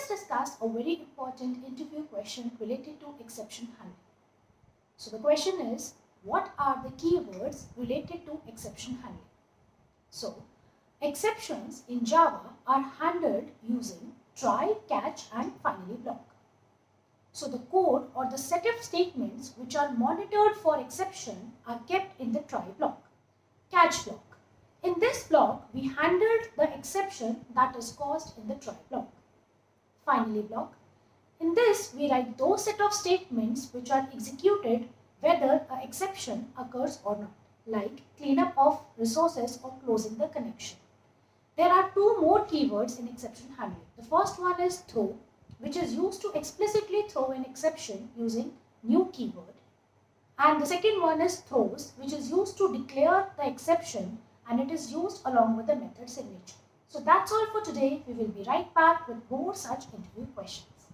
discuss a very important interview question related to exception handling. So the question is, what are the keywords related to exception handling? So, exceptions in Java are handled using try, catch and finally block. So the code or the set of statements which are monitored for exception are kept in the try block, catch block. In this block, we handled the exception that is caused in the try block, finally block. In this, we write those set of statements which are executed whether an exception occurs or not, like cleanup of resources or closing the connection. There are two more keywords in exception handling. The first one is throw, which is used to explicitly throw an exception using new keyword. And the second one is throws, which is used to declare the exception, and it is used along with the method signature. So that's all for today. We will be right back with more such interview questions.